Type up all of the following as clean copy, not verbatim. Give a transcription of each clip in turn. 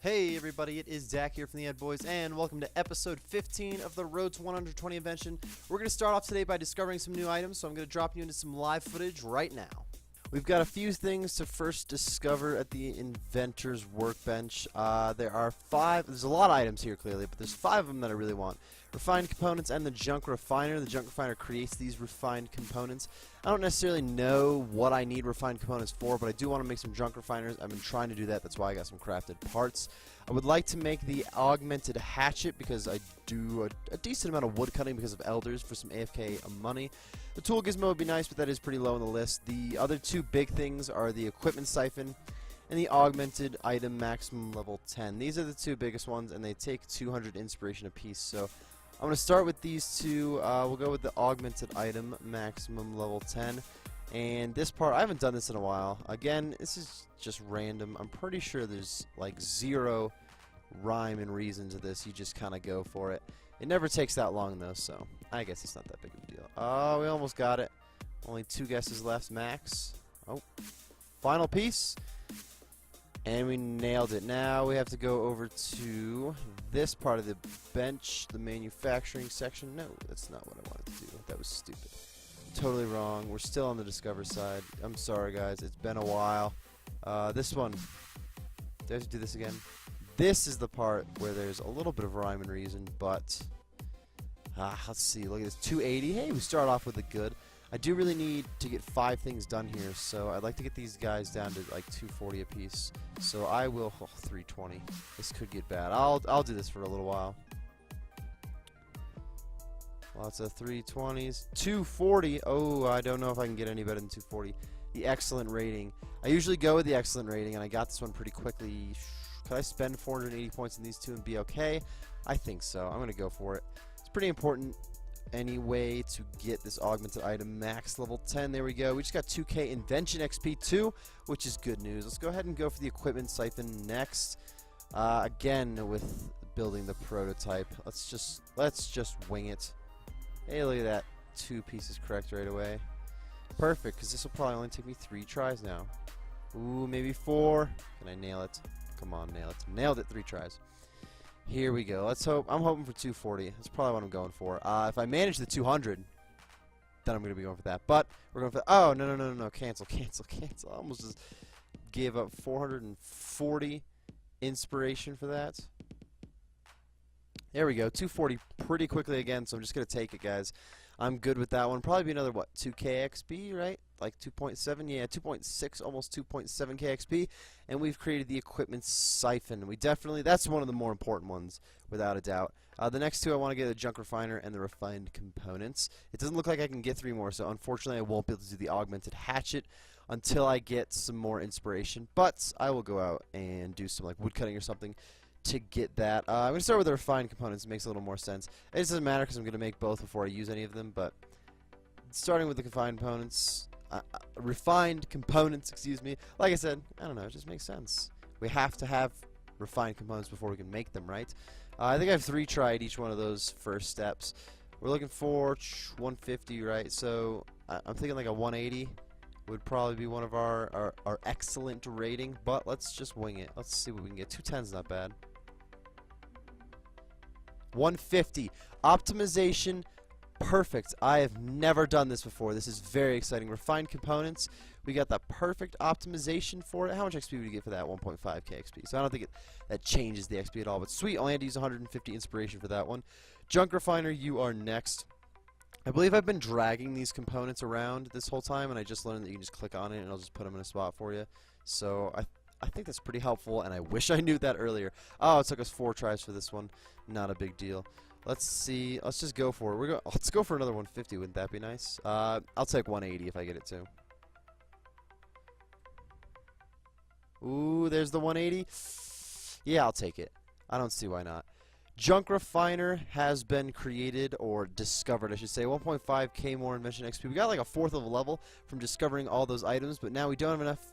Hey everybody, it is Dak here from the Ed Boys, and welcome to episode 15 of the Road to 120 Invention. We're going to start off today by discovering some new items, so I'm going to drop you into some live footage right now. We've got a few things to first discover at the Inventor's Workbench. There's a lot of items here clearly, but there's 5 of them that I really want. Refined components and the junk refiner. The junk refiner creates these refined components. I don't necessarily know what I need refined components for, but I do want to make some junk refiners. I've been trying to do that. That's why I got some crafted parts. I would like to make the augmented hatchet because I do a decent amount of wood cutting because of elders for some AFK money. The tool gizmo would be nice, but that is pretty low on the list. The other 2 big things are the equipment siphon and the augmented item maximum level 10. These are the 2 biggest ones, and they take 200 inspiration apiece. So I'm going to start with these 2. We'll go with the augmented item maximum level 10. And this part, I haven't done this in a while. Again, this is just random. I'm pretty sure there's like 0 rhyme and reason to this. You just kind of go for it. It never takes that long though, so I guess it's not that big of a deal. Oh, we almost got it. Only 2 guesses left max. Oh, final piece. And we nailed it. Now we have to go over to this part of the bench, the manufacturing section. No, that's not what I wanted to do. That was stupid. Totally wrong. We're still on the discover side. I'm sorry, guys. It's been a while. This one. Do I have to do this again? This is the part where there's a little bit of rhyme and reason, but let's see. Look at this. 280. Hey, we start off with a good. I do really need to get 5 things done here, so I'd like to get these guys down to like 240 apiece. So I will 320. This could get bad. I'll do this for a little while. Lots of 320s. 240. Oh, I don't know if I can get any better than 240. The excellent rating. I usually go with the excellent rating, and I got this one pretty quickly. Could I spend 480 points in these 2 and be okay? I think so. I'm going to go for it. It's pretty important anyway to get this augmented item max level 10. There we go. We just got 2k Invention XP too, which is good news. Let's go ahead and go for the equipment siphon next. Again, with building the prototype. Let's just wing it. Hey, look at that. 2 pieces correct right away. Perfect, because this will probably only take me 3 tries now. Ooh, maybe 4. Can I nail it? Come on, nail it. Nailed it 3 tries. Here we go. Let's hope. I'm hoping for 240. That's probably what I'm going for. If I manage the 200, then I'm going to be going for that. But we're going for the, oh, no. Cancel. I almost just gave up 440 inspiration for that. There we go. 240 pretty quickly again, so I'm just going to take it, guys. I'm good with that one. Probably be another, what, 2k XP, right? Like 2.7? Yeah, 2.6, almost 2.7k XP. And we've created the equipment siphon. That's one of the more important ones, without a doubt. The next 2 I want to get the junk refiner and the refined components. It doesn't look like I can get 3 more, so unfortunately I won't be able to do the augmented hatchet until I get some more inspiration. But I will go out and do some like wood cutting or something to get that. I'm going to start with the refined components. It makes a little more sense. It just doesn't matter because I'm going to make both before I use any of them, but starting with the refined components, excuse me. Like I said, I don't know, it just makes sense. We have to have refined components before we can make them, right? I think I've 3 tried each one of those first steps. We're looking for 150, right? So I'm thinking like a 180 would probably be one of our excellent rating, but let's just wing it. Let's see what we can get. 210's not bad. 150. Optimization. Perfect. I have never done this before. This is very exciting. Refined components. We got the perfect optimization for it. How much XP would you get for that? 1.5k XP. So I don't think that changes the XP at all. But sweet. Only had to use 150 inspiration for that one. Junk refiner, you are next. I believe I've been dragging these components around this whole time, and I just learned that you can just click on it, and I'll just put them in a spot for you. So I think that's pretty helpful, and I wish I knew that earlier. Oh, it took us 4 tries for this one. Not a big deal. Let's see. Let's just go for it. Let's go for another 150. Wouldn't that be nice? I'll take 180 if I get it too. Ooh, there's the 180. Yeah, I'll take it. I don't see why not. Junk refiner has been created, or discovered, I should say. 1.5k more Invention XP. We got like a 4th of a level from discovering all those items, but now we don't have enough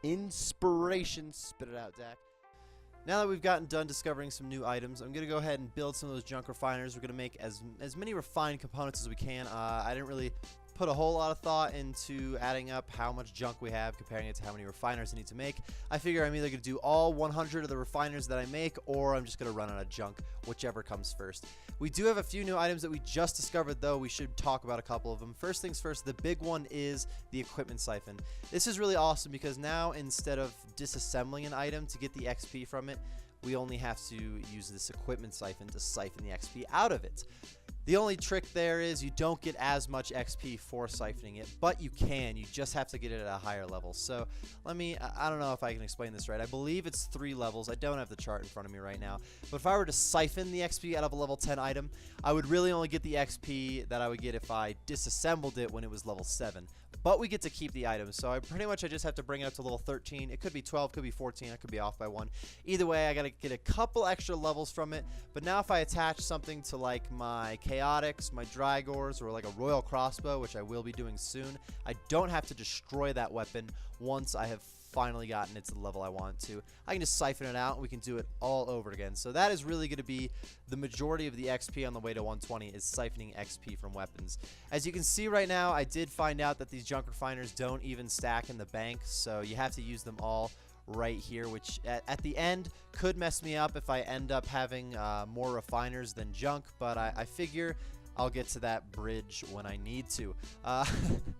inspiration. Spit it out, Dak. Now that we've gotten done discovering some new items, I'm going to go ahead and build some of those junk refiners. We're going to make as many refined components as we can. I didn't really put a whole lot of thought into adding up how much junk we have, comparing it to how many refiners I need to make. I figure I'm either going to do all 100 of the refiners that I make, or I'm just going to run out of junk, whichever comes first. We do have a few new items that we just discovered, though. We should talk about a couple of them. First things first, the big one is the equipment siphon. This is really awesome because now instead of disassembling an item to get the XP from it, we only have to use this equipment siphon to siphon the XP out of it. The only trick there is you don't get as much XP for siphoning it, but you can. You just have to get it at a higher level. So I don't know if I can explain this right. I believe it's 3 levels. I don't have the chart in front of me right now. But if I were to siphon the XP out of a level 10 item, I would really only get the XP that I would get if I disassembled it when it was level 7. But we get to keep the items, so I just have to bring it up to level 13. It could be 12, could be 14, I could be off by 1. Either way, I gotta get a couple extra levels from it. But now if I attach something to like my Chaotix, my Drygors, or like a Royal Crossbow, which I will be doing soon, I don't have to destroy that weapon once I have finally gotten it to the level I want to. I can just siphon it out and we can do it all over again. So that is really going to be the majority of the XP on the way to 120 is siphoning XP from weapons. As you can see right now, I did find out that these junk refiners don't even stack in the bank, so you have to use them all right here, which at the end could mess me up if I end up having more refiners than junk, but I figure I'll get to that bridge when I need to.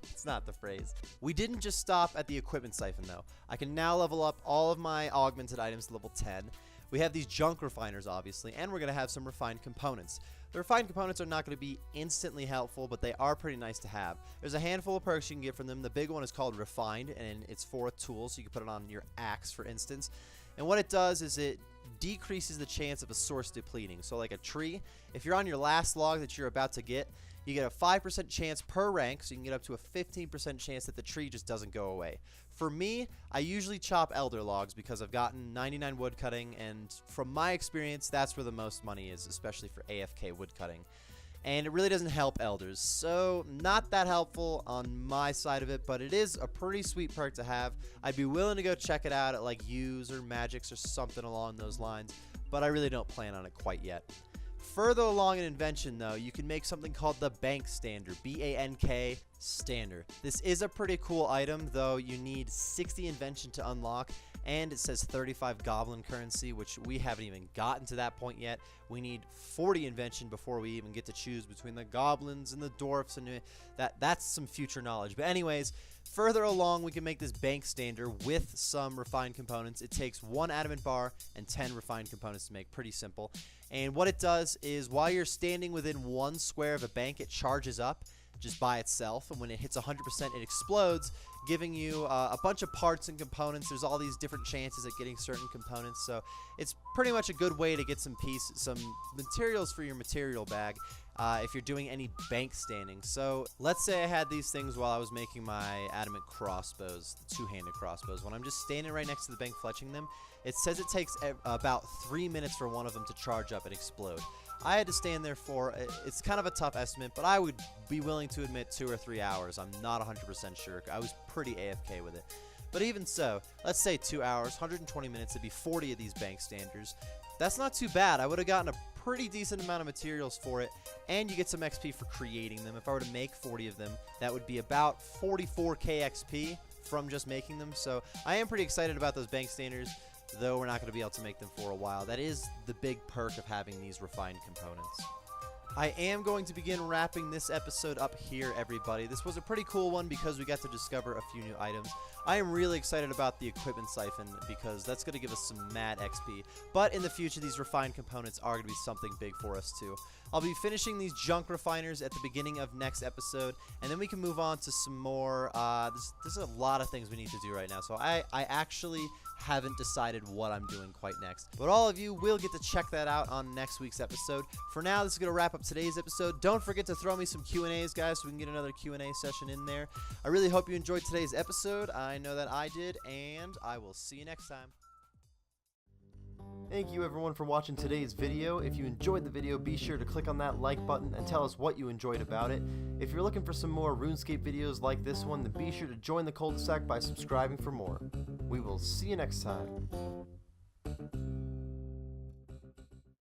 It's not the phrase. We didn't just stop at the equipment siphon, though. I can now level up all of my augmented items to level 10. We have these junk refiners, obviously, and we're going to have some refined components. The refined components are not going to be instantly helpful, but they are pretty nice to have. There's a handful of perks you can get from them. The big one is called Refined, and it's for a tool, so you can put it on your axe, for instance. And what it does is it decreases the chance of a source depleting. So like a tree, if you're on your last log that you're about to get, you get a 5% chance per rank, so you can get up to a 15% chance that the tree just doesn't go away. For me, I usually chop elder logs because I've gotten 99 wood cutting, and from my experience, that's where the most money is, especially for AFK wood cutting. And it really doesn't help elders, so not that helpful on my side of it, but it is a pretty sweet perk to have. I'd be willing to go check it out at like Use or Magix or something along those lines, but I really don't plan on it quite yet. Further along in Invention, though, you can make something called the Bank Stander, B-A-N-K, Stander. This is a pretty cool item, though you need 60 Invention to unlock, and it says 35 Goblin currency, which we haven't even gotten to that point yet. We need 40 Invention before we even get to choose between the Goblins and the Dwarfs, and that's some future knowledge. But anyways, further along, we can make this Bank Stander with some refined components. It takes 1 adamant bar and 10 refined components to make. Pretty simple. And what it does is while you're standing within 1 square of a bank, it charges up just by itself, and when it hits 100%, it explodes, giving you a bunch of parts and components. There's all these different chances at getting certain components, so it's pretty much a good way to get some materials for your material bag if you're doing any bank standing. So let's say I had these things while I was making my adamant crossbows, the 2-handed crossbows. When I'm just standing right next to the bank fletching them, it says it takes about 3 minutes for one of them to charge up and explode. I had to stand there for, it's kind of a tough estimate, but I would be willing to admit 2 or 3 hours. I'm not 100% sure. I was pretty AFK with it. But even so, let's say 2 hours, 120 minutes, it'd be 40 of these bank standers. That's not too bad. I would have gotten a pretty decent amount of materials for it, and you get some XP for creating them. If I were to make 40 of them, that would be about 44k XP from just making them. So I am pretty excited about those bank standers, though we're not going to be able to make them for a while. That is the big perk of having these refined components. I am going to begin wrapping this episode up here, everybody. This was a pretty cool one because we got to discover a few new items. I am really excited about the equipment siphon because that's going to give us some mad XP. But in the future, these refined components are going to be something big for us too. I'll be finishing these junk refiners at the beginning of next episode, and then we can move on to some more. There's a lot of things we need to do right now, so I actually haven't decided what I'm doing quite next. But all of you will get to check that out on next week's episode. For now, this is going to wrap up today's episode. Don't forget to throw me some Q&As, guys, so we can get another Q&A session in there. I really hope you enjoyed today's episode. I know that I did, and I will see you next time. Thank you everyone for watching today's video. If you enjoyed the video, be sure to click on that like button and tell us what you enjoyed about it. If you're looking for some more RuneScape videos like this one, then be sure to join the cul-de-sac by subscribing for more. We will see you next time.